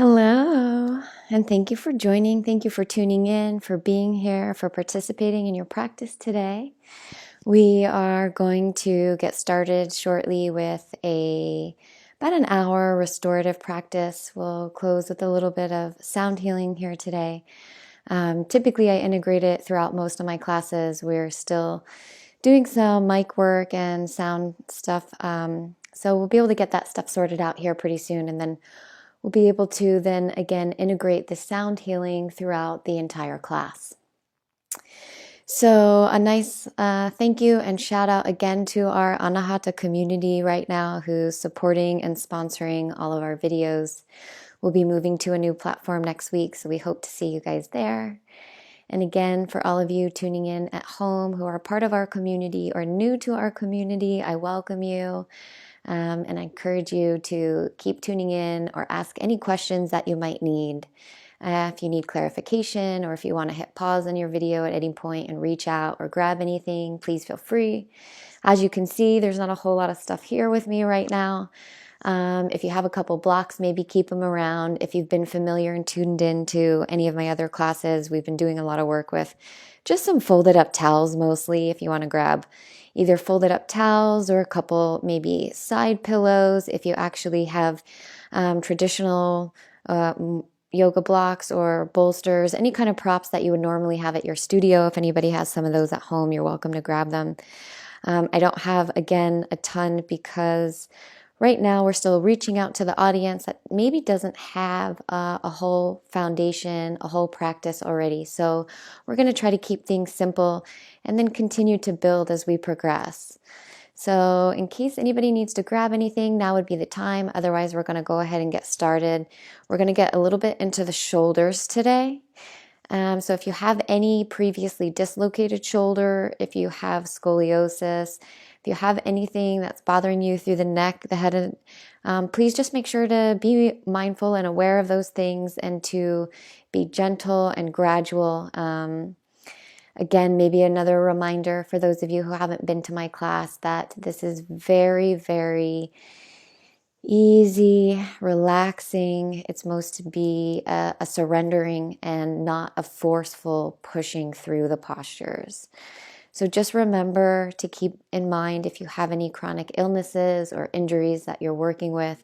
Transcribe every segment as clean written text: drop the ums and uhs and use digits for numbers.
Hello, and thank you for joining. Thank you for tuning in, for being here, for participating in your practice today. We are going to get started shortly with about an hour restorative practice. We'll close with a little bit of sound healing here today. Typically, I integrate it throughout most of my classes. We're still doing some mic work and sound stuff. So we'll be able to get that stuff sorted out here pretty soon, and then we'll be able to then again integrate the sound healing throughout the entire class. So a nice thank you and shout out again to our Anahata community right now who's supporting and sponsoring all of our videos. We'll be moving to a new platform next week, so we hope to see you guys there. And again, for all of you tuning in at home who are part of our community or new to our community, I welcome you. And I encourage you to keep tuning in or ask any questions that you might need. If you need clarification or if you want to hit pause on your video at any point and reach out or grab anything, please feel free. As you can see, there's not a whole lot of stuff here with me right now. If you have a couple blocks, maybe keep them around. If you've been familiar and tuned into any of my other classes, we've been doing a lot of work with just some folded up towels mostly. If you want to grab either folded up towels or a couple maybe side pillows. If you actually have traditional yoga blocks or bolsters, any kind of props that you would normally have at your studio. If anybody has some of those at home, you're welcome to grab them. I don't have, again, a ton because right now we're still reaching out to the audience that maybe doesn't have a whole foundation, a whole practice already. So we're going to try to keep things simple and then continue to build as we progress. So in case anybody needs to grab anything, now would be the time. Otherwise, we're going to go ahead and get started. We're going to get a little bit into the shoulders today. So if you have any previously dislocated shoulder, if you have scoliosis, if you have anything that's bothering you through the neck, the head, please just make sure to be mindful and aware of those things and to be gentle and gradual. Again, maybe another reminder for those of you who haven't been to my class that this is very, very easy, relaxing. It's supposed to be a surrendering and not a forceful pushing through the postures. So just remember to keep in mind if you have any chronic illnesses or injuries that you're working with.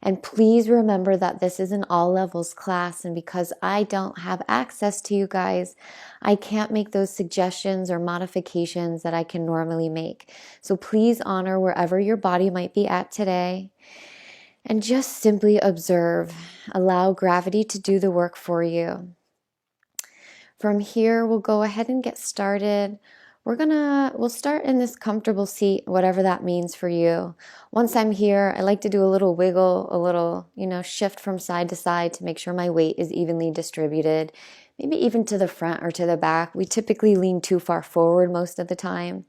And please remember that this is an all levels class, and because I don't have access to you guys, I can't make those suggestions or modifications that I can normally make. So please honor wherever your body might be at today and just simply observe. Allow gravity to do the work for you. From here, we'll go ahead and get started. We'll start in this comfortable seat, whatever that means for you. Once I'm here, I like to do a little wiggle, a little, shift from side to side to make sure my weight is evenly distributed, maybe even to the front or to the back. We typically lean too far forward most of the time.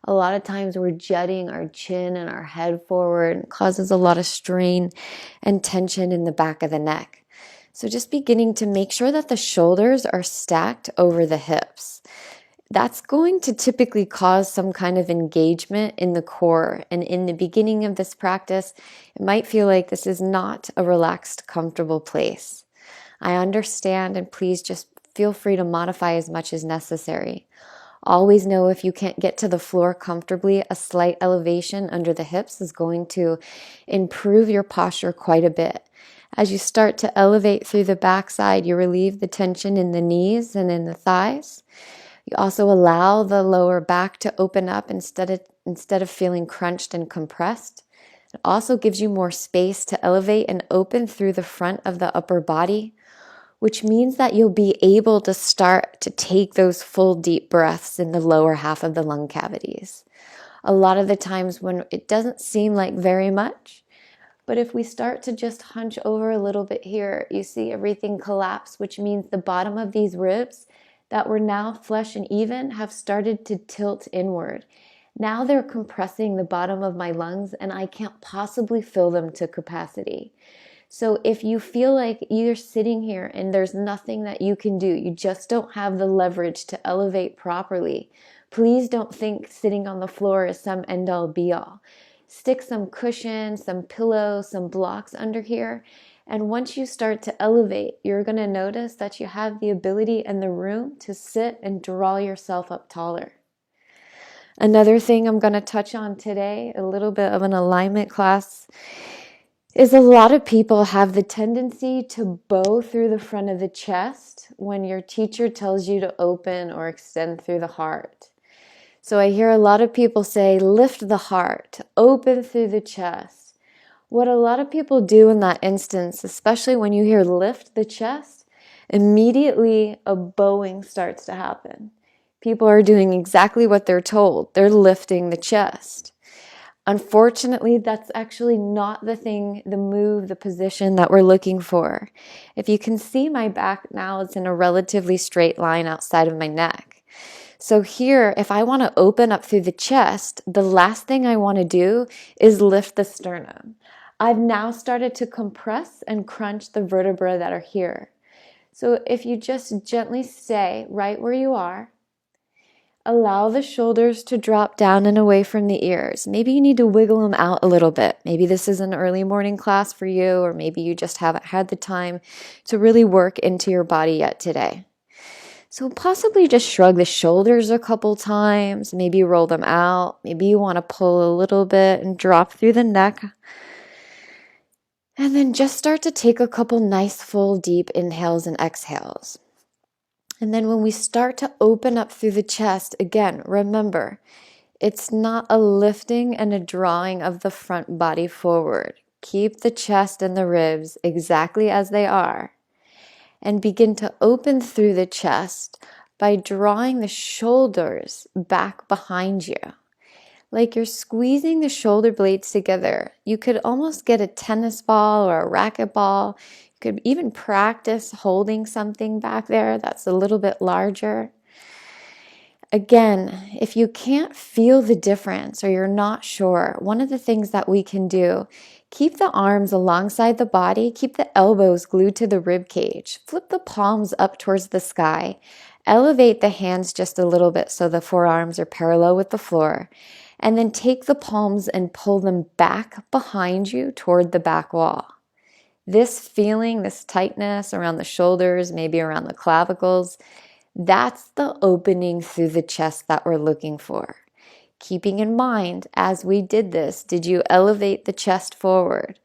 A lot of times we're jutting our chin and our head forward, and it causes a lot of strain and tension in the back of the neck. So just beginning to make sure that the shoulders are stacked over the hips. That's going to typically cause some kind of engagement in the core. And in the beginning of this practice, it might feel like this is not a relaxed, comfortable place. I understand, and please just feel free to modify as much as necessary. Always know if you can't get to the floor comfortably, a slight elevation under the hips is going to improve your posture quite a bit. As you start to elevate through the backside, you relieve the tension in the knees and in the thighs. You also allow the lower back to open up instead of feeling crunched and compressed. It also gives you more space to elevate and open through the front of the upper body, which means that you'll be able to start to take those full deep breaths in the lower half of the lung cavities. A lot of the times when it doesn't seem like very much, but if we start to just hunch over a little bit here, you see everything collapse, which means the bottom of these ribs that were now flush and even have started to tilt inward. Now they're compressing the bottom of my lungs and I can't possibly fill them to capacity. So if you feel like you're sitting here and there's nothing that you can do, you just don't have the leverage to elevate properly, please don't think sitting on the floor is some end-all be-all. Stick some cushion, some pillows, some blocks under here And once you start to elevate, you're going to notice that you have the ability and the room to sit and draw yourself up taller. Another thing I'm going to touch on today, a little bit of an alignment class, is a lot of people have the tendency to bow through the front of the chest when your teacher tells you to open or extend through the heart. So I hear a lot of people say, lift the heart, open through the chest. What a lot of people do in that instance, especially when you hear lift the chest, immediately a bowing starts to happen. People are doing exactly what they're told. They're lifting the chest. Unfortunately, that's actually not the move, the position that we're looking for. If you can see my back now, it's in a relatively straight line outside of my neck. So here, if I want to open up through the chest, the last thing I want to do is lift the sternum. I've now started to compress and crunch the vertebrae that are here. So if you just gently stay right where you are, allow the shoulders to drop down and away from the ears. Maybe you need to wiggle them out a little bit. Maybe this is an early morning class for you, or maybe you just haven't had the time to really work into your body yet today. So possibly just shrug the shoulders a couple times, maybe roll them out. Maybe you want to pull a little bit and drop through the neck. And then just start to take a couple nice, full, deep inhales and exhales. And then when we start to open up through the chest, again, remember, it's not a lifting and a drawing of the front body forward. Keep the chest and the ribs exactly as they are. And begin to open through the chest by drawing the shoulders back behind you. Like you're squeezing the shoulder blades together. You could almost get a tennis ball or a racquetball. You could even practice holding something back there that's a little bit larger. Again, if you can't feel the difference or you're not sure, one of the things that we can do, keep the arms alongside the body, keep the elbows glued to the rib cage, flip the palms up towards the sky, elevate the hands just a little bit so the forearms are parallel with the floor, and then take the palms and pull them back behind you toward the back wall. This feeling, this tightness around the shoulders, maybe around the clavicles, that's the opening through the chest that we're looking for. Keeping in mind, as we did this, did you elevate the chest forward?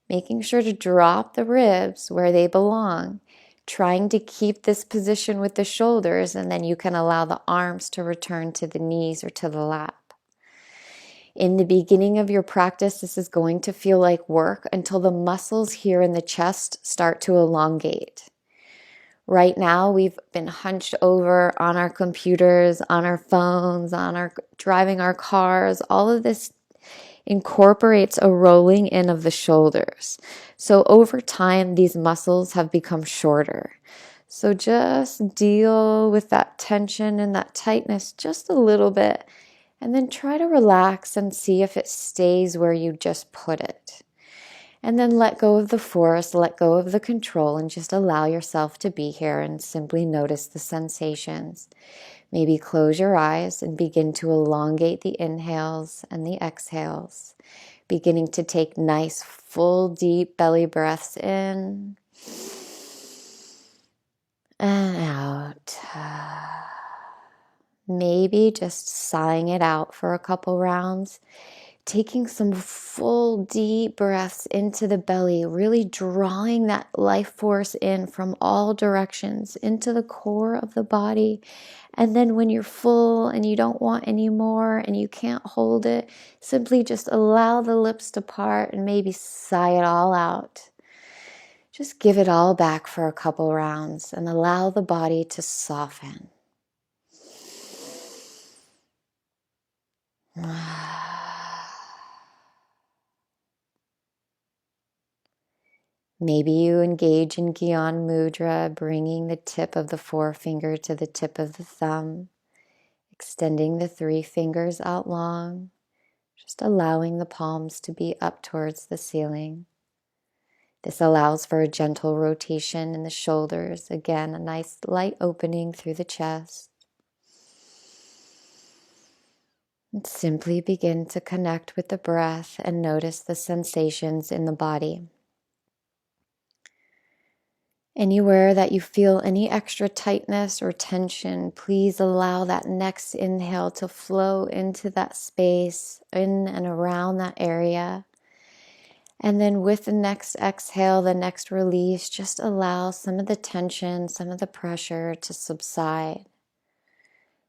Making sure to drop the ribs where they belong. Trying to keep this position with the shoulders, and then you can allow the arms to return to the knees or to the lap. In the beginning of your practice, this is going to feel like work until the muscles here in the chest start to elongate. Right now, we've been hunched over on our computers, on our phones, driving our cars. All of this incorporates a rolling in of the shoulders. So over time, these muscles have become shorter. So just deal with that tension and that tightness just a little bit, and then try to relax and see if it stays where you just put it. And then let go of the force, let go of the control, and just allow yourself to be here and simply notice the sensations. Maybe close your eyes and begin to elongate the inhales and the exhales, beginning to take nice, full, deep belly breaths in and out. Maybe just sighing it out for a couple rounds. Taking some full deep breaths into the belly, really drawing that life force in from all directions into the core of the body. And then when you're full and you don't want any more and you can't hold it, simply just allow the lips to part and maybe sigh it all out. Just give it all back for a couple rounds and allow the body to soften. Maybe you engage in Gyan Mudra, bringing the tip of the forefinger to the tip of the thumb, extending the 3 fingers out long, just allowing the palms to be up towards the ceiling. This allows for a gentle rotation in the shoulders. Again, a nice light opening through the chest. And simply begin to connect with the breath and notice the sensations in the body. Anywhere that you feel any extra tightness or tension, please allow that next inhale to flow into that space, in and around that area. And then with the next exhale, the next release, just allow some of the tension, some of the pressure to subside.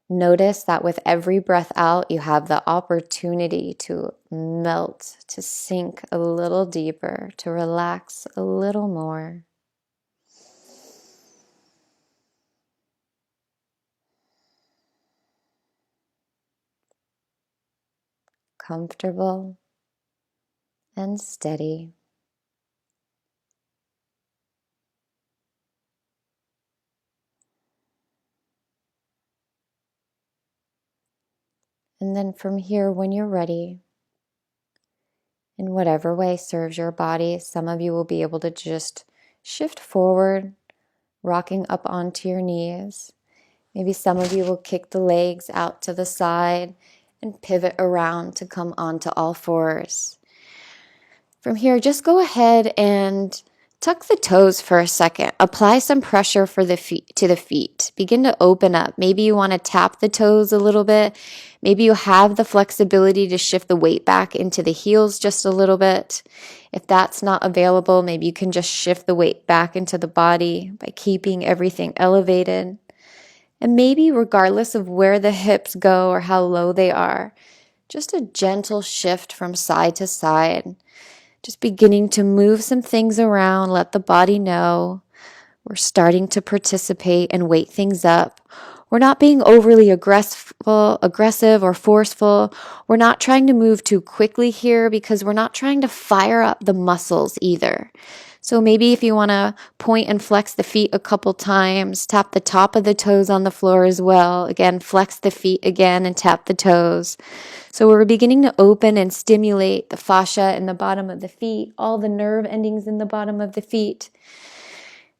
Notice that with every breath out, you have the opportunity to melt, to sink a little deeper, to relax a little more. Comfortable and steady. And then from here, when you're ready, in whatever way serves your body, some of you will be able to just shift forward, rocking up onto your knees. Maybe some of you will kick the legs out to the side and pivot around to come onto all fours. From here, just go ahead and tuck the toes for a second. Apply some pressure for the feet to the feet. Begin to open up. Maybe you want to tap the toes a little bit. Maybe you have the flexibility to shift the weight back into the heels just a little bit. If that's not available, maybe you can just shift the weight back into the body by keeping everything elevated. And maybe regardless of where the hips go or how low they are, just a gentle shift from side to side. Just beginning to move some things around, let the body know we're starting to participate and weight things up. We're not being overly aggressive or forceful. We're not trying to move too quickly here because we're not trying to fire up the muscles either. So maybe if you want to point and flex the feet a couple times, tap the top of the toes on the floor as well. Again, flex the feet again and tap the toes. So we're beginning to open and stimulate the fascia in the bottom of the feet, all the nerve endings in the bottom of the feet.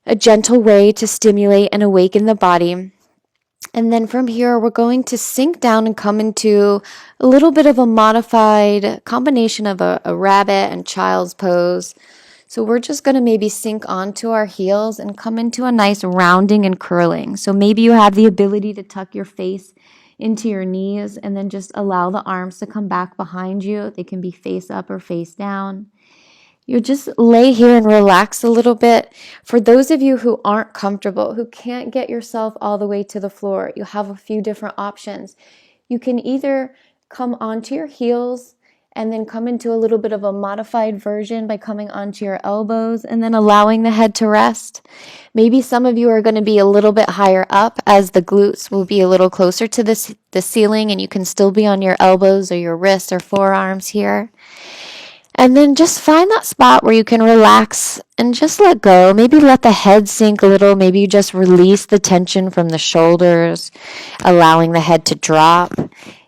A gentle way to stimulate and awaken the body. And then from here, we're going to sink down and come into a little bit of a modified combination of a rabbit and child's pose. So we're just going to maybe sink onto our heels and come into a nice rounding and curling. So maybe you have the ability to tuck your face into your knees and then just allow the arms to come back behind you. They can be face up or face down. You just lay here and relax a little bit. For those of you who aren't comfortable, who can't get yourself all the way to the floor, you have a few different options. You can either come onto your heels and then come into a little bit of a modified version by coming onto your elbows and then allowing the head to rest. Maybe some of you are going to be a little bit higher up as the glutes will be a little closer to the ceiling, and you can still be on your elbows or your wrists or forearms here. And then just find that spot where you can relax and just let go. Maybe let the head sink a little. Maybe you just release the tension from the shoulders, allowing the head to drop.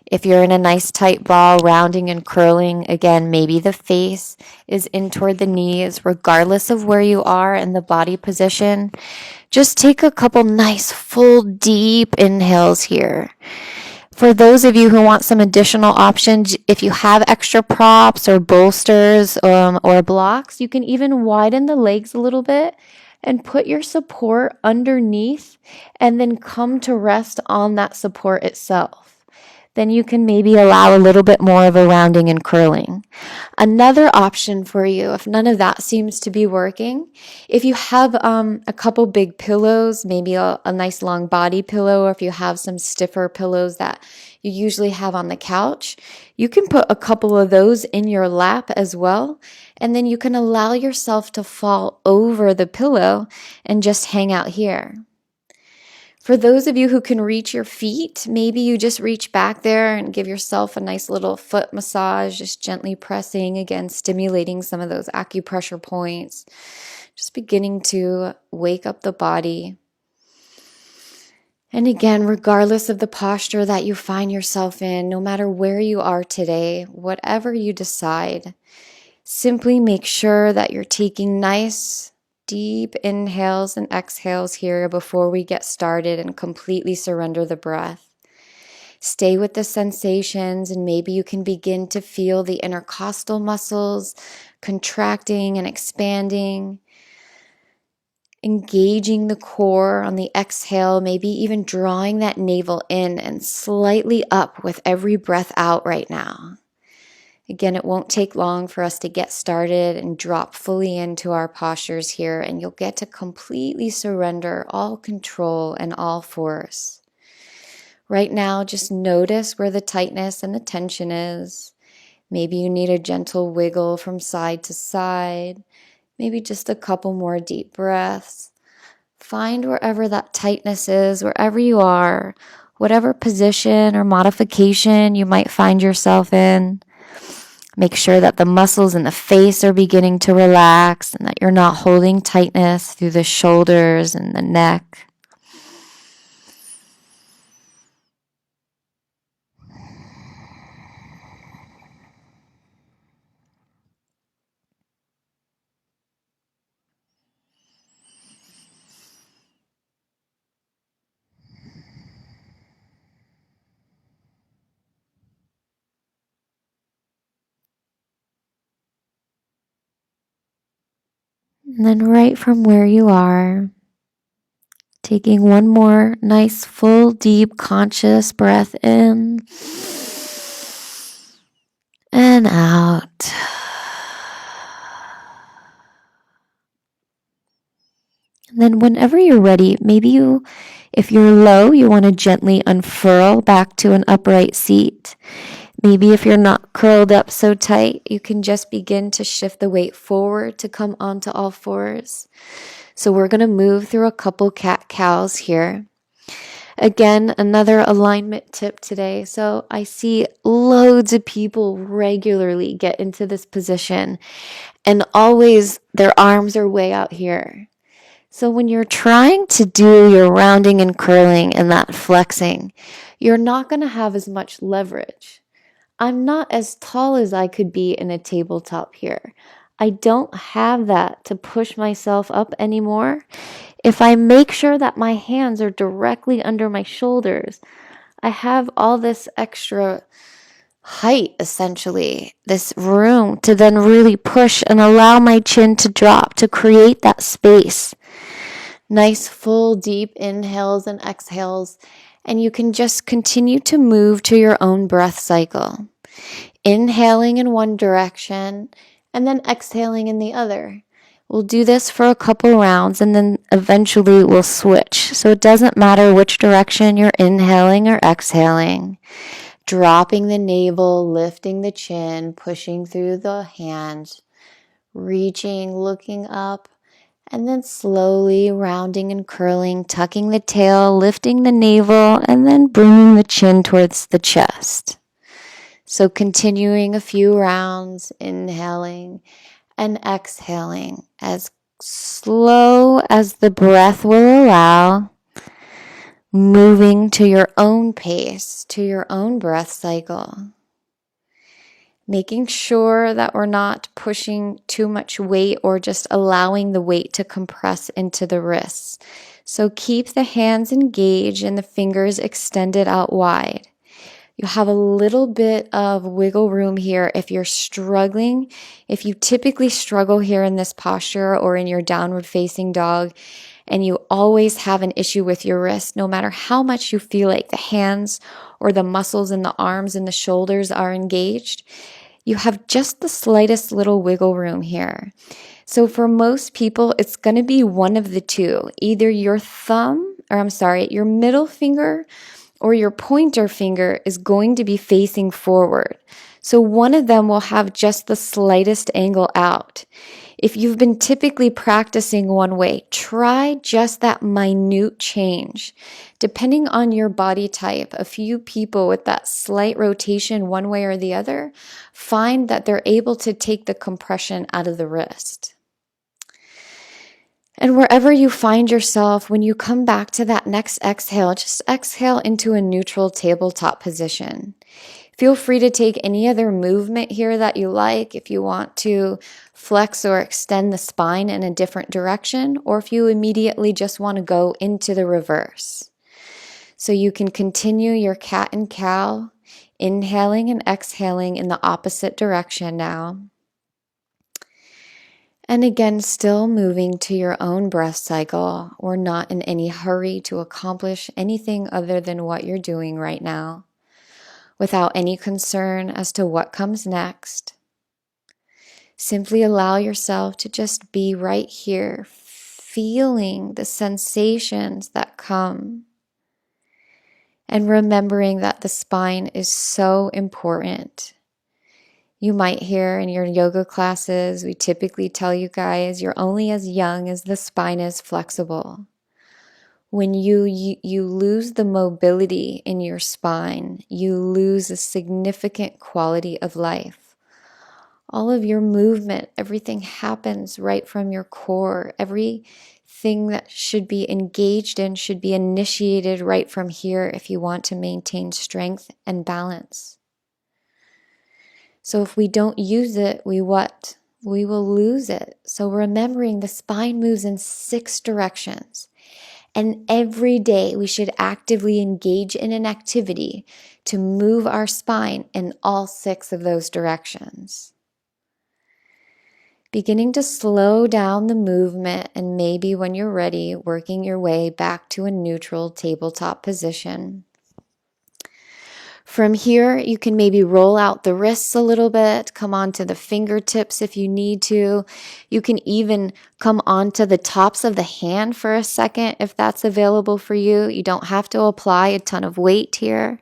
If you're in a nice tight ball, rounding and curling, again, maybe the face is in toward the knees, regardless of where you are in the body position. Just take a couple nice, full, deep inhales here. For those of you who want some additional options, if you have extra props or bolsters or blocks, you can even widen the legs a little bit and put your support underneath and then come to rest on that support itself. Then you can maybe allow a little bit more of a rounding and curling. Another option for you, if none of that seems to be working, if you have a couple big pillows, maybe a nice long body pillow, or if you have some stiffer pillows that you usually have on the couch, you can put a couple of those in your lap as well, and then you can allow yourself to fall over the pillow and just hang out here. For those of you who can reach your feet, maybe you just reach back there and give yourself a nice little foot massage, just gently pressing, again, stimulating some of those acupressure points, just beginning to wake up the body. And again, regardless of the posture that you find yourself in, no matter where you are today, whatever you decide, simply make sure that you're taking nice, deep inhales and exhales here before we get started and completely surrender the breath. Stay with the sensations, and maybe you can begin to feel the intercostal muscles contracting and expanding. engaging the core on the exhale, maybe even drawing that navel in and slightly up with every breath out right now. Again, it won't take long for us to get started and drop fully into our postures here, and you'll get to completely surrender all control and all force. Right now, just notice where the tightness and the tension is. Maybe you need a gentle wiggle from side to side, maybe just a couple more deep breaths. Find wherever that tightness is, wherever you are, whatever position or modification you might find yourself in. Make sure that the muscles in the face are beginning to relax and that you're not holding tightness through the shoulders and the neck. And then right from where you are, taking one more nice, full, deep, conscious breath in and out. And then whenever you're ready, maybe if you're low, you want to gently unfurl back to an upright seat. Maybe if you're not curled up so tight, you can just begin to shift the weight forward to come onto all fours. So we're going to move through a couple cat-cows here. Again, another alignment tip today. So I see loads of people regularly get into this position, and always their arms are way out here. So when you're trying to do your rounding and curling and that flexing, you're not going to have as much leverage. I'm not as tall as I could be in a tabletop here. I don't have that to push myself up anymore. If I make sure that my hands are directly under my shoulders, I have all this extra height, essentially, this room to then really push and allow my chin to drop to create that space. Nice, full, deep inhales and exhales, and you can just continue to move to your own breath cycle. Inhaling in one direction and then exhaling in the other. We'll do this for a couple rounds and then eventually we'll switch. So it doesn't matter which direction you're inhaling or exhaling. Dropping the navel, lifting the chin, pushing through the hands, reaching, looking up, and then slowly rounding and curling, tucking the tail, lifting the navel, and then bringing the chin towards the chest. So continuing a few rounds, inhaling and exhaling as slow as the breath will allow, moving to your own pace, to your own breath cycle. Making sure that we're not pushing too much weight or just allowing the weight to compress into the wrists. So keep the hands engaged and the fingers extended out wide. You have a little bit of wiggle room here if you're struggling. If you typically struggle here in this posture or in your downward facing dog, and you always have an issue with your wrist, no matter how much you feel like the hands or the muscles in the arms and the shoulders are engaged, you have just the slightest little wiggle room here. So for most people, it's going to be one of the two. Either your your middle finger or your pointer finger is going to be facing forward. So one of them will have just the slightest angle out. If you've been typically practicing one way, try just that minute change. Depending on your body type, a few people with that slight rotation one way or the other find that they're able to take the compression out of the wrist. And wherever you find yourself, when you come back to that next exhale, just exhale into a neutral tabletop position. Feel free to take any other movement here that you like. If you want to flex or extend the spine in a different direction, or if you immediately just want to go into the reverse. So you can continue your cat and cow, inhaling and exhaling in the opposite direction now. And again, still moving to your own breath cycle. We're not in any hurry to accomplish anything other than what you're doing right now, without any concern as to what comes next. Simply allow yourself to just be right here, feeling the sensations that come, and remembering that the spine is so important. You might hear in your yoga classes, we typically tell you guys, you're only as young as the spine is flexible. When you lose the mobility in your spine, you lose a significant quality of life. All of your movement, everything happens right from your core. Everything that should be engaged in should be initiated right from here if you want to maintain strength and balance. So if we don't use it, we what? We will lose it. So remembering the spine moves in 6 directions. And every day we should actively engage in an activity to move our spine in all 6 of those directions. Beginning to slow down the movement, and maybe when you're ready, working your way back to a neutral tabletop position. From here, you can maybe roll out the wrists a little bit, come onto the fingertips if you need to. You can even come onto the tops of the hand for a second if that's available for you. You don't have to apply a ton of weight here.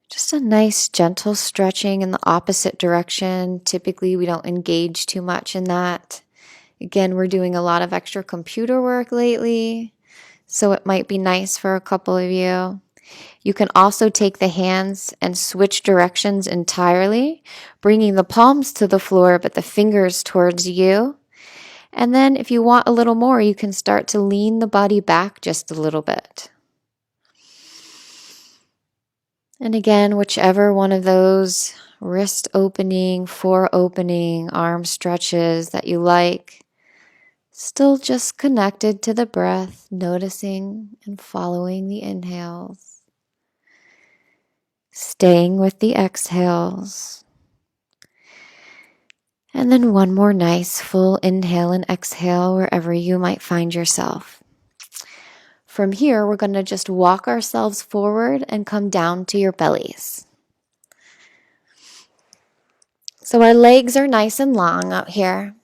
Just a nice gentle stretching in the opposite direction. Typically, we don't engage too much in that. Again, we're doing a lot of extra computer work lately, so it might be nice for a couple of you. You can also take the hands and switch directions entirely, bringing the palms to the floor but the fingers towards you. And then if you want a little more, you can start to lean the body back just a little bit. And again, whichever one of those wrist opening, fore opening, arm stretches that you like, still just connected to the breath, noticing and following the inhales. Staying with the exhales. And then one more nice full inhale and exhale wherever you might find yourself. From here, we're going to just walk ourselves forward and come down to your bellies. So our legs are nice and long out here.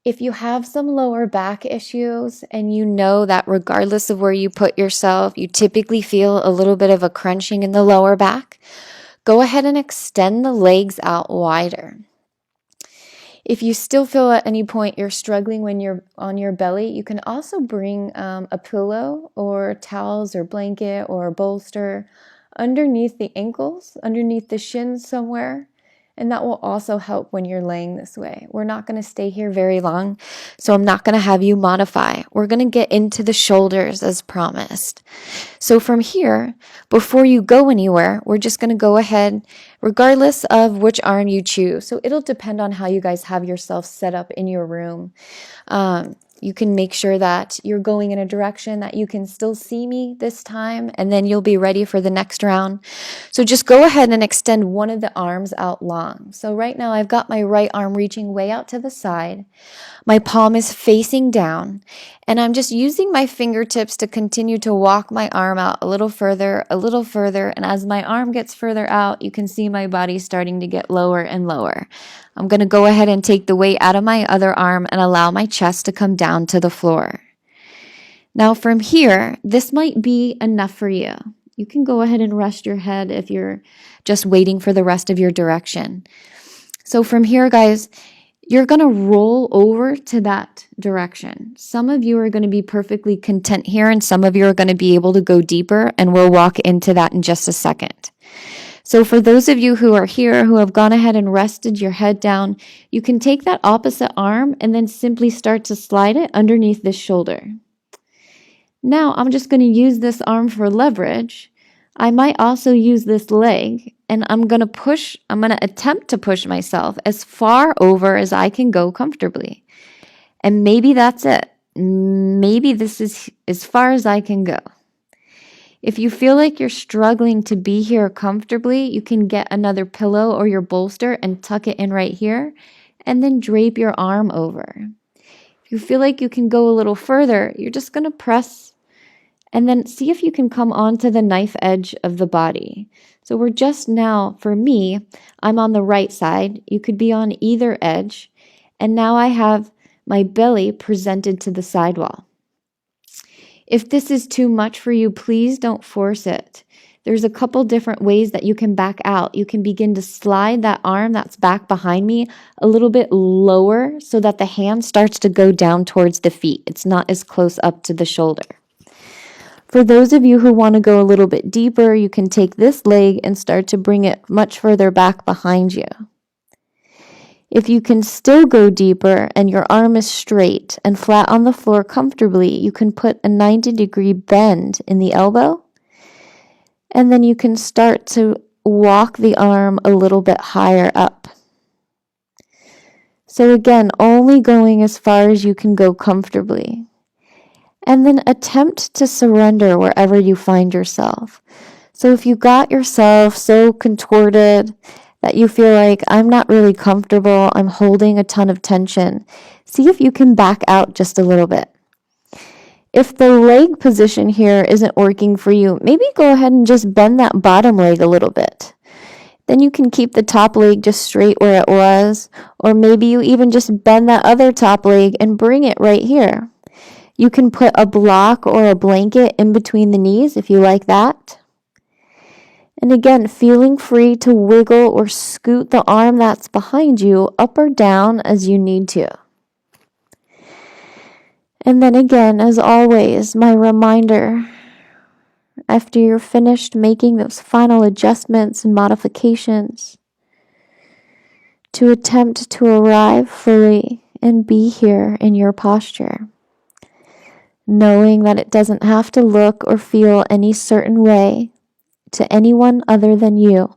If you have some lower back issues and you know that regardless of where you put yourself, you typically feel a little bit of a crunching in the lower back, go ahead and extend the legs out wider. If you still feel at any point you're struggling when you're on your belly, you can also bring a pillow or towels or blanket or a bolster underneath the ankles, underneath the shins somewhere. And that will also help when you're laying this way. We're not going to stay here very long, so I'm not going to have you modify. We're going to get into the shoulders as promised. So from here, before you go anywhere, we're just going to go ahead, regardless of which arm you choose. So it'll depend on how you guys have yourself set up in your room. You can make sure that you're going in a direction that you can still see me this time, and then you'll be ready for the next round. So just go ahead and extend one of the arms out long. So right now I've got my right arm reaching way out to the side. My palm is facing down, and I'm just using my fingertips to continue to walk my arm out a little further, and as my arm gets further out, you can see my body starting to get lower and lower. I'm going to go ahead and take the weight out of my other arm and allow my chest to come down to the floor. Now from here, this might be enough for you. You can go ahead and rest your head if you're just waiting for the rest of your direction. So from here, guys, you're going to roll over to that direction. Some of you are going to be perfectly content here, and some of you are going to be able to go deeper, and we'll walk into that in just a second. So for those of you who are here, who have gone ahead and rested your head down, you can take that opposite arm and then simply start to slide it underneath this shoulder. Now I'm just going to use this arm for leverage. I might also use this leg, and I'm going to attempt to push myself as far over as I can go comfortably. And maybe that's it. Maybe this is as far as I can go. If you feel like you're struggling to be here comfortably, you can get another pillow or your bolster and tuck it in right here and then drape your arm over. If you feel like you can go a little further, you're just going to press and then see if you can come onto the knife edge of the body. So we're just now, for me, I'm on the right side. You could be on either edge. And now I have my belly presented to the sidewall. If this is too much for you, please don't force it. There's a couple different ways that you can back out. You can begin to slide that arm that's back behind me a little bit lower so that the hand starts to go down towards the feet. It's not as close up to the shoulder. For those of you who want to go a little bit deeper, you can take this leg and start to bring it much further back behind you. If you can still go deeper and your arm is straight and flat on the floor comfortably, you can put a 90-degree bend in the elbow. And then you can start to walk the arm a little bit higher up. So again, only going as far as you can go comfortably. And then attempt to surrender wherever you find yourself. So if you got yourself so contorted that you feel like, I'm not really comfortable, I'm holding a ton of tension, see if you can back out just a little bit. If the leg position here isn't working for you, maybe go ahead and just bend that bottom leg a little bit. Then you can keep the top leg just straight where it was, or maybe you even just bend that other top leg and bring it right here. You can put a block or a blanket in between the knees if you like that. And again, feeling free to wiggle or scoot the arm that's behind you up or down as you need to. And then again, as always, my reminder, after you're finished making those final adjustments and modifications, to attempt to arrive fully and be here in your posture, knowing that it doesn't have to look or feel any certain way to anyone other than you.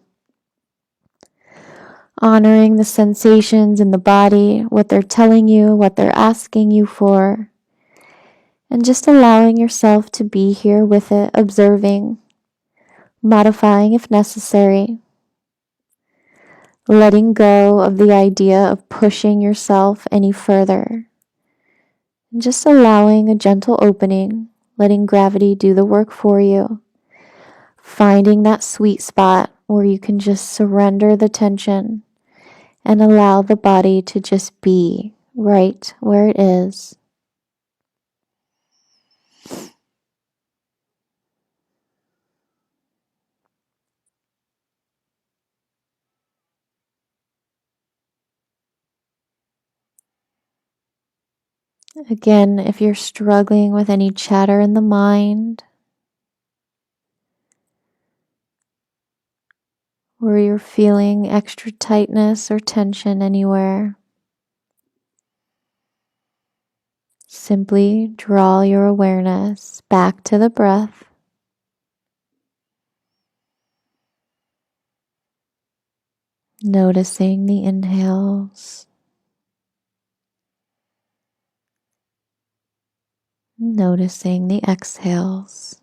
Honoring the sensations in the body, what they're telling you, what they're asking you for, and just allowing yourself to be here with it, observing, modifying if necessary, letting go of the idea of pushing yourself any further, and just allowing a gentle opening, letting gravity do the work for you, finding that sweet spot where you can just surrender the tension and allow the body to just be right where it is. Again, if you're struggling with any chatter in the mind, or you're feeling extra tightness or tension anywhere, simply draw your awareness back to the breath. Noticing the inhales, noticing the exhales.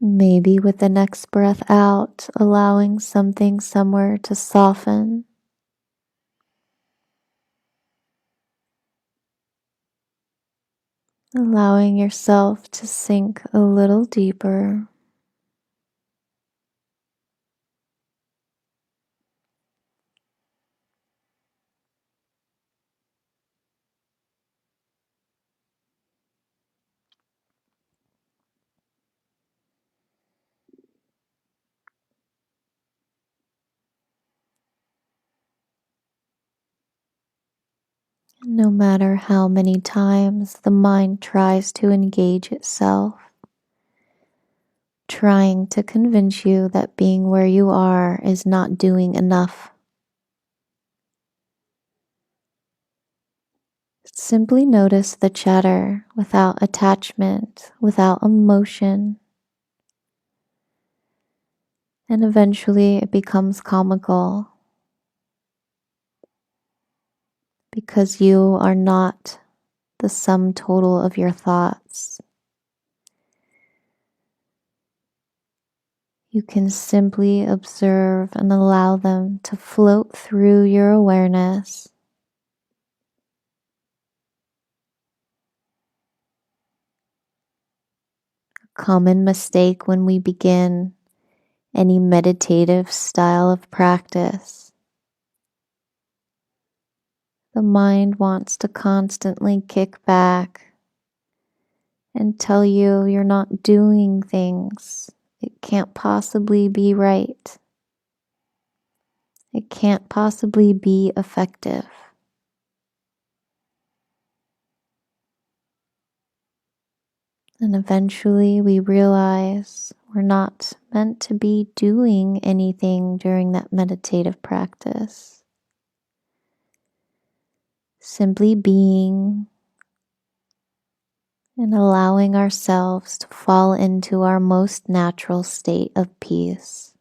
Maybe with the next breath out, allowing something somewhere to soften. Allowing yourself to sink a little deeper. No matter how many times the mind tries to engage itself, trying to convince you that being where you are is not doing enough. Simply notice the chatter without attachment, without emotion, And eventually it becomes comical because you are not the sum total of your thoughts. You can simply observe and allow them to float through your awareness. A common mistake when we begin any meditative style of practice, the mind wants to constantly kick back and tell you you're not doing things. It can't possibly be right. It can't possibly be effective. And eventually we realize we're not meant to be doing anything during that meditative practice. Simply being and allowing ourselves to fall into our most natural state of peace.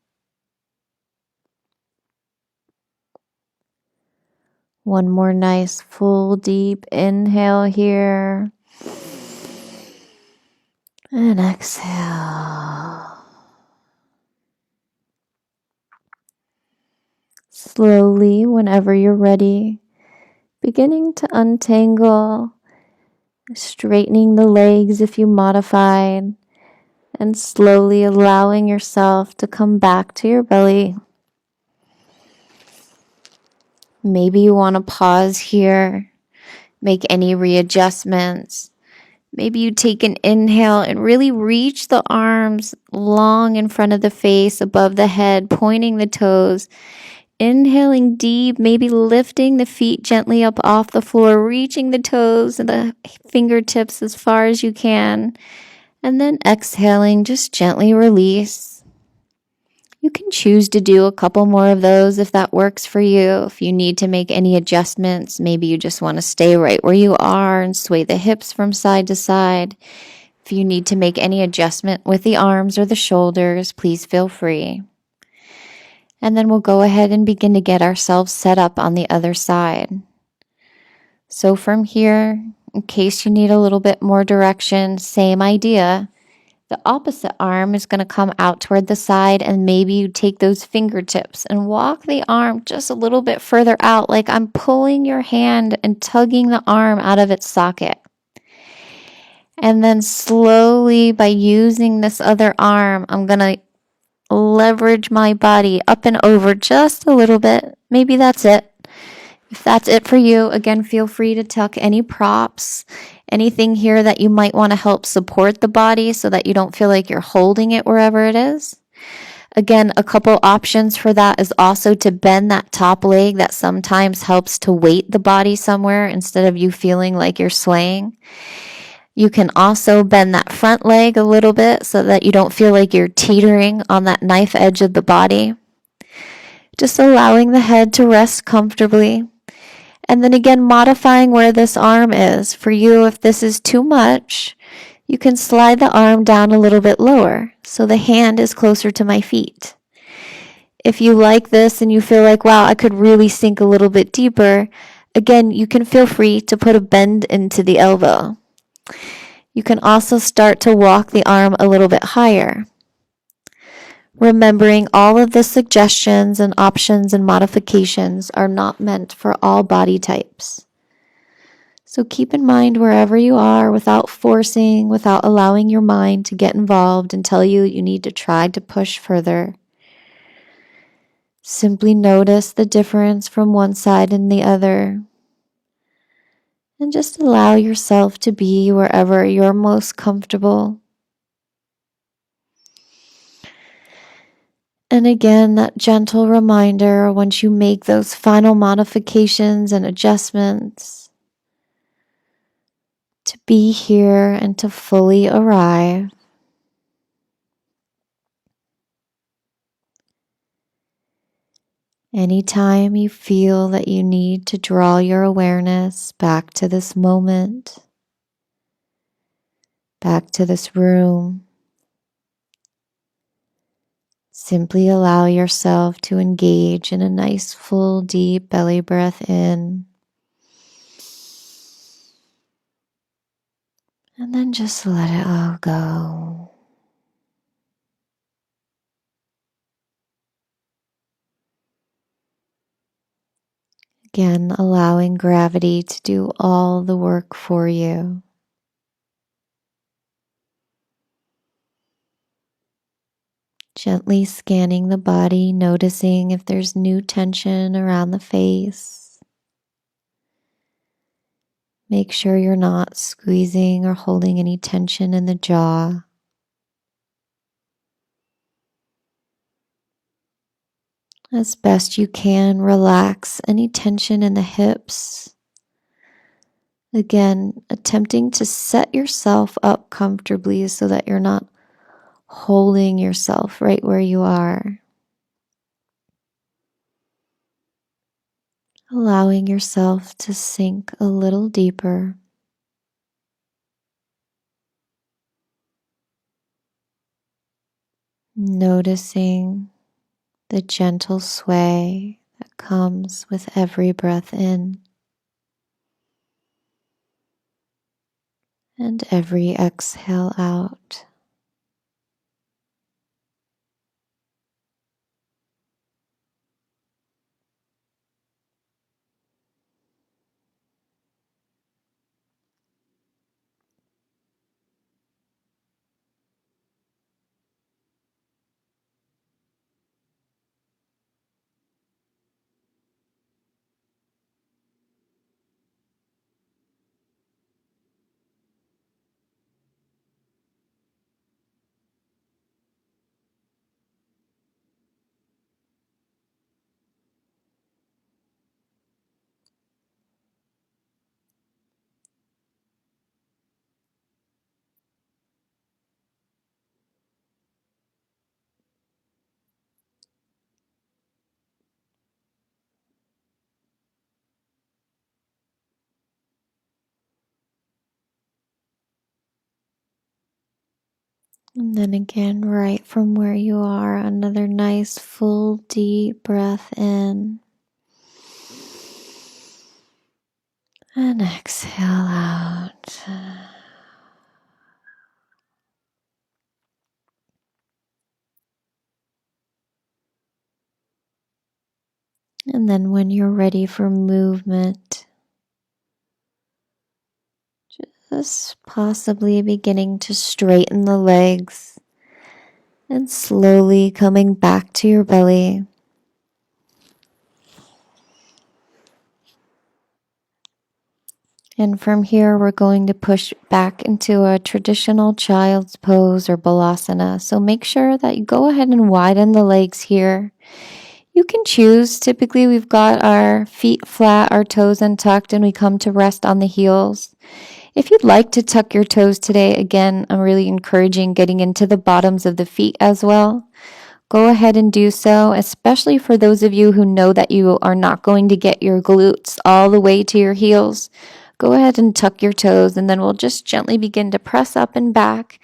One more nice full deep inhale here. And exhale. Slowly, whenever you're ready, beginning to untangle, straightening the legs if you modified, and slowly allowing yourself to come back to your belly. Maybe you want to pause here, make any readjustments. Maybe you take an inhale and really reach the arms long in front of the face, above the head, pointing the toes. Inhaling deep, maybe lifting the feet gently up off the floor, reaching the toes and the fingertips as far as you can. And then exhaling, just gently release. You can choose to do a couple more of those if that works for you. If you need to make any adjustments, maybe you just want to stay right where you are and sway the hips from side to side. If you need to make any adjustment with the arms or the shoulders, please feel free. And then we'll go ahead and begin to get ourselves set up on the other side. So from here, in case you need a little bit more direction, same idea. The opposite arm is going to come out toward the side, and maybe you take those fingertips and walk the arm just a little bit further out, like I'm pulling your hand and tugging the arm out of its socket. And then slowly, by using this other arm, I'm going to leverage my body up and over just a little bit. Maybe that's it. If that's it for you, again, feel free to tuck any props, anything here that you might want to help support the body so that you don't feel like you're holding it wherever it is. Again, a couple options for that is also to bend that top leg. That sometimes helps to weight the body somewhere instead of you feeling like you're swaying. You can also bend that front leg a little bit so that you don't feel like you're teetering on that knife edge of the body. Just allowing the head to rest comfortably. And then again, modifying where this arm is. For you, if this is too much, you can slide the arm down a little bit lower so the hand is closer to my feet. If you like this and you feel like, wow, I could really sink a little bit deeper, again, you can feel free to put a bend into the elbow. You can also start to walk the arm a little bit higher. Remembering all of the suggestions and options and modifications are not meant for all body types. So keep in mind wherever you are without forcing, without allowing your mind to get involved and tell you you need to try to push further. Simply notice the difference from one side and the other. And just allow yourself to be wherever you're most comfortable. And again, that gentle reminder once you make those final modifications and adjustments to be here and to fully arrive. Anytime you feel that you need to draw your awareness back to this moment, back to this room, Simply allow yourself to engage in a nice, full, deep belly breath in. And then just let it all go. Again, allowing gravity to do all the work for you. Gently scanning the body, noticing if there's new tension around the face. Make sure you're not squeezing or holding any tension in the jaw. As best you can, relax any tension in the hips. Again, attempting to set yourself up comfortably so that you're not holding yourself right where you are. Allowing yourself to sink a little deeper. Noticing the gentle sway that comes with every breath in and every exhale out. And then again, right from where you are, another nice full deep breath in and exhale out. And then when you're ready for movement, just possibly beginning to straighten the legs and slowly coming back to your belly. And from here, we're going to push back into a traditional child's pose or balasana. So make sure that you go ahead and widen the legs here. You can choose. Typically, we've got our feet flat, our toes untucked, and we come to rest on the heels. If you'd like to tuck your toes today, again, I'm really encouraging getting into the bottoms of the feet as well. Go ahead and do so, especially for those of you who know that you are not going to get your glutes all the way to your heels. Go ahead and tuck your toes, and then we'll just gently begin to press up and back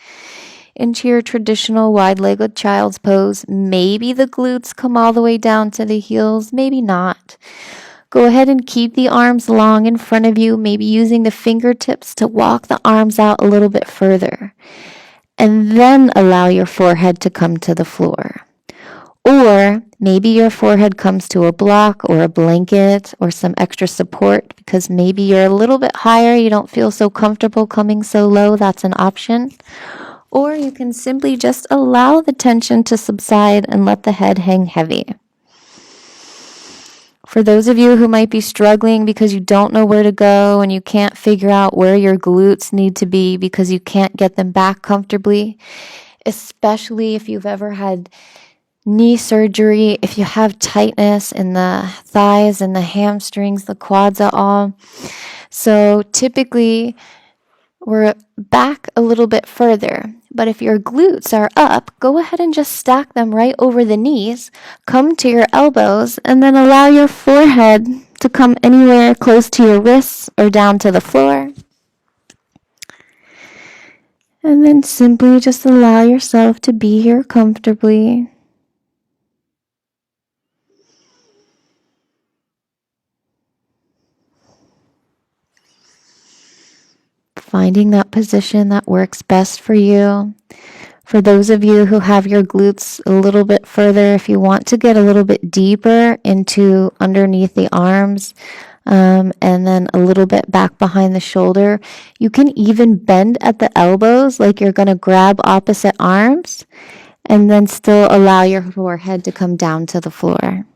into your traditional wide-legged child's pose. Maybe the glutes come all the way down to the heels, maybe not. Go ahead and keep the arms long in front of you, maybe using the fingertips to walk the arms out a little bit further. And then allow your forehead to come to the floor. Or maybe your forehead comes to a block or a blanket or some extra support because maybe you're a little bit higher, you don't feel so comfortable coming so low. That's an option. Or you can simply just allow the tension to subside and let the head hang heavy. For those of you who might be struggling because you don't know where to go and you can't figure out where your glutes need to be because you can't get them back comfortably, especially if you've ever had knee surgery, if you have tightness in the thighs and the hamstrings, the quads at all. So typically we're back a little bit further. But if your glutes are up, go ahead and just stack them right over the knees, come to your elbows, and then allow your forehead to come anywhere close to your wrists or down to the floor. And then simply just allow yourself to be here comfortably. finding that position that works best for you. For those of you who have your glutes a little bit further, if you want to get a little bit deeper into underneath the arms, and then a little bit back behind the shoulder, you can even bend at the elbows like you're going to grab opposite arms, and then still allow your forehead to come down to the floor.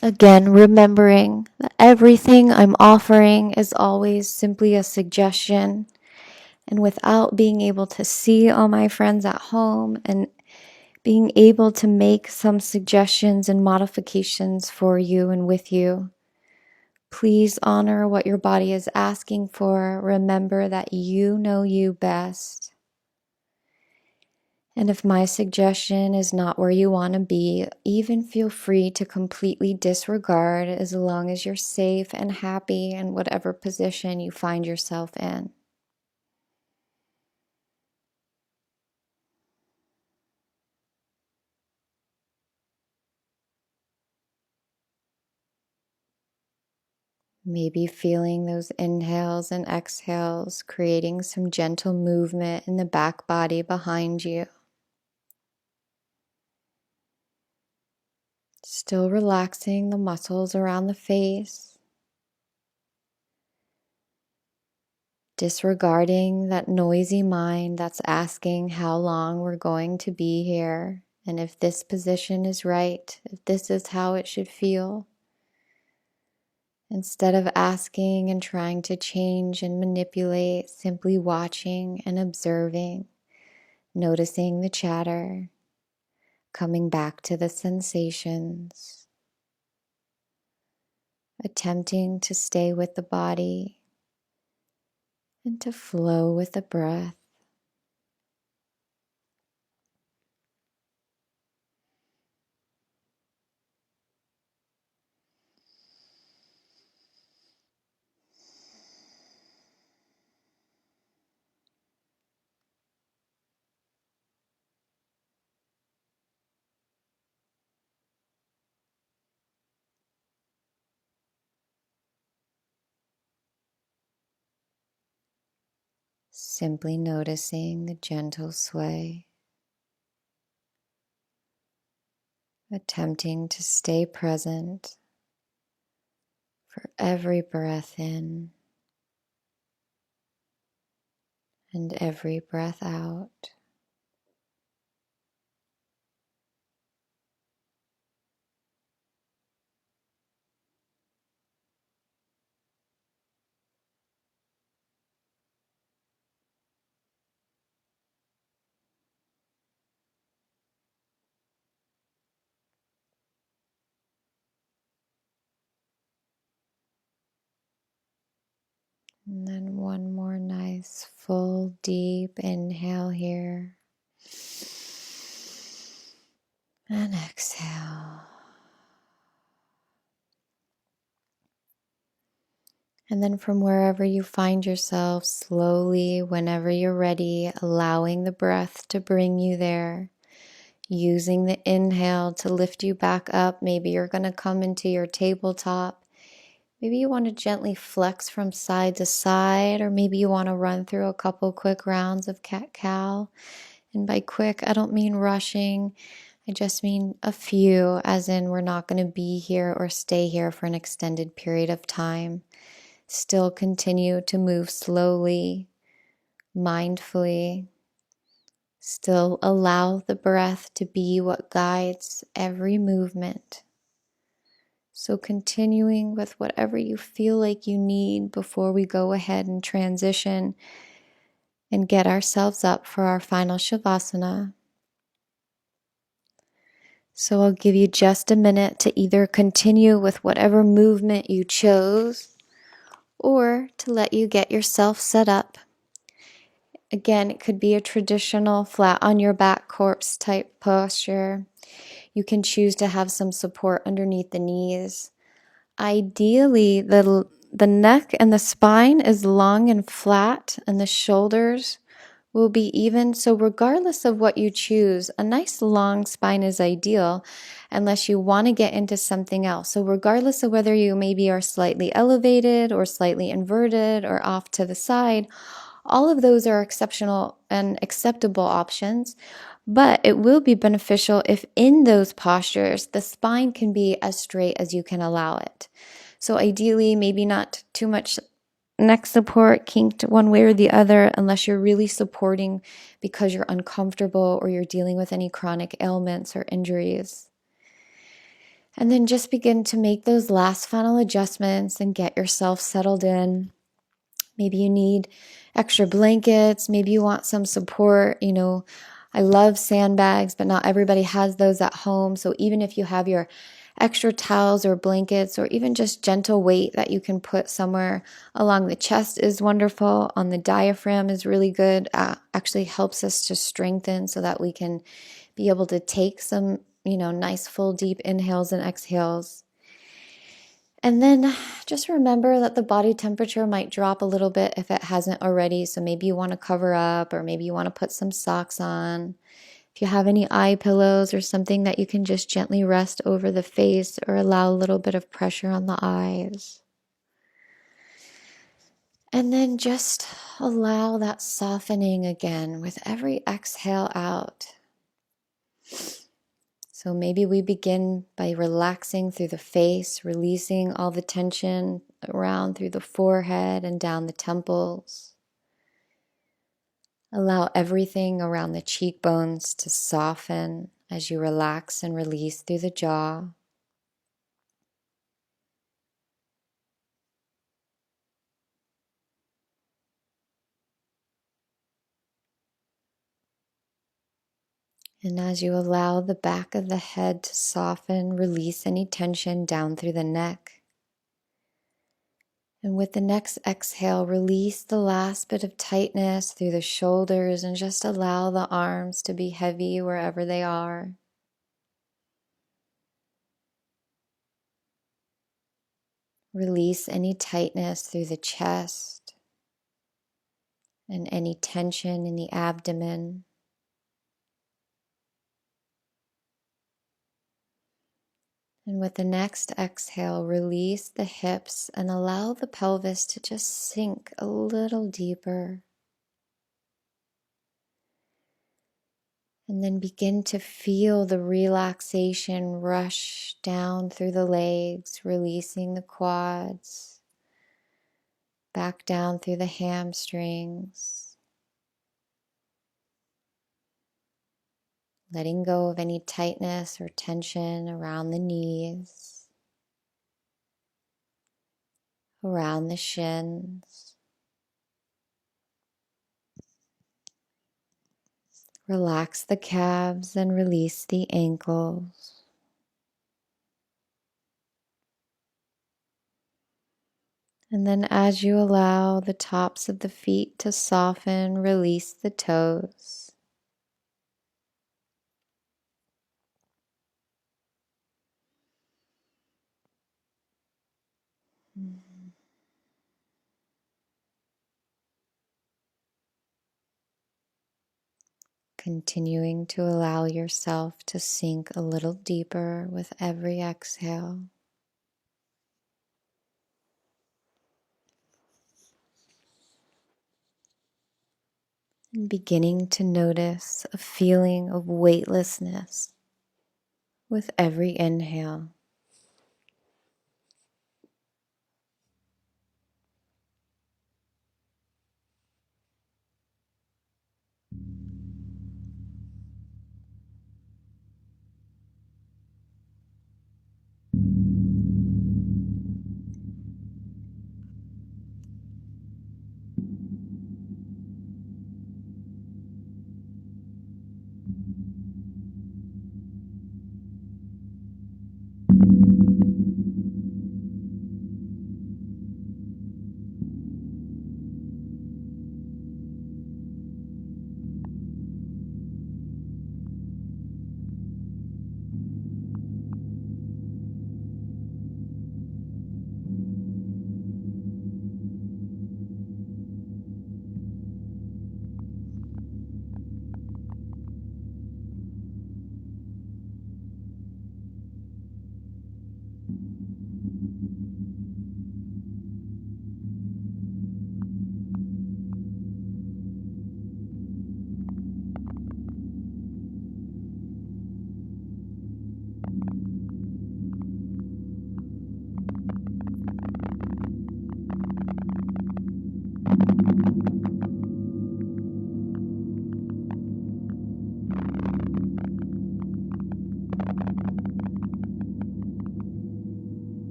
Again, remembering that everything I'm offering is always simply a suggestion. And without being able to see all my friends at home and being able to make some suggestions and modifications for you and with you, please honor what your body is asking for. Remember that you know you best. And if my suggestion is not where you want to be, even feel free to completely disregard as long as you're safe and happy in whatever position you find yourself in. Maybe feeling those inhales and exhales, creating some gentle movement in the back body behind you. Still relaxing the muscles around the face. Disregarding that noisy mind that's asking how long we're going to be here, and if this position is right, if this is how it should feel. Instead of asking and trying to change and manipulate, simply watching and observing, noticing the chatter, coming back to the sensations, attempting to stay with the body and to flow with the breath. Simply noticing the gentle sway, attempting to stay present for every breath in and every breath out. And then one more nice full deep inhale here. And exhale. And then from wherever you find yourself, slowly, whenever you're ready, allowing the breath to bring you there. Using the inhale to lift you back up. Maybe you're going to come into your tabletop. Maybe you want to gently flex from side to side, or maybe you want to run through a couple quick rounds of cat-cow. And by quick, I don't mean rushing. I just mean a few, as in we're not going to be here or stay here for an extended period of time. Still continue to move slowly, mindfully. Still allow the breath to be what guides every movement. So continuing with whatever you feel like you need before we go ahead and transition and get ourselves up for our final Shavasana. So I'll give you just a minute to either continue with whatever movement you chose or to let you get yourself set up. Again, it could be a traditional flat on your back corpse type posture. You can choose to have some support underneath the knees. Ideally, the neck and the spine is long and flat, and the shoulders will be even. So regardless of what you choose, a nice long spine is ideal unless you want to get into something else. So regardless of whether you maybe are slightly elevated or slightly inverted or off to the side, all of those are exceptional and acceptable options. But it will be beneficial if in those postures, the spine can be as straight as you can allow it. So ideally, maybe not too much neck support kinked one way or the other, unless you're really supporting because you're uncomfortable or you're dealing with any chronic ailments or injuries. And then just begin to make those last final adjustments and get yourself settled in. Maybe you need extra blankets. Maybe you want some support. I love sandbags, but not everybody has those at home. So even if you have your extra towels or blankets, or even just gentle weight that you can put somewhere along the chest is wonderful. On the diaphragm is really good. Actually helps us to strengthen so that we can be able to take some, nice full deep inhales and exhales. And then just remember that the body temperature might drop a little bit if it hasn't already. So maybe you want to cover up, or maybe you want to put some socks on. If you have any eye pillows or something that you can just gently rest over the face or allow a little bit of pressure on the eyes. And then just allow that softening again with every exhale out. So maybe we begin by relaxing through the face, releasing all the tension around through the forehead and down the temples. Allow everything around the cheekbones to soften as you relax and release through the jaw. And as you allow the back of the head to soften, release any tension down through the neck. And with the next exhale, release the last bit of tightness through the shoulders and just allow the arms to be heavy wherever they are. Release any tightness through the chest and any tension in the abdomen. And with the next exhale, release the hips and allow the pelvis to just sink a little deeper. And then begin to feel the relaxation rush down through the legs, releasing the quads, back down through the hamstrings, letting go of any tightness or tension around the knees, around the shins. Relax the calves and release the ankles. And then as you allow the tops of the feet to soften, release the toes. Continuing to allow yourself to sink a little deeper with every exhale. And beginning to notice a feeling of weightlessness with every inhale.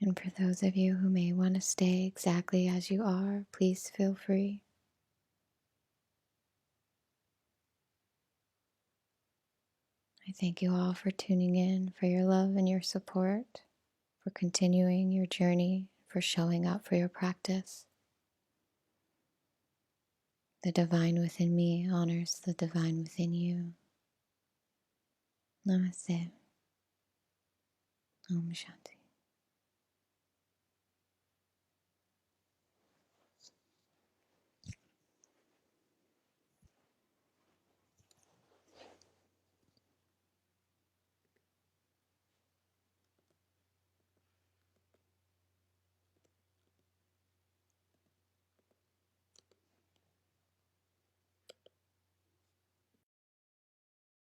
And for those of you who may want to stay exactly as you are, please feel free. I thank you all for tuning in, for your love and your support, for continuing your journey, for showing up for your practice. The divine within me honors the divine within you. Namaste. Om Shanti.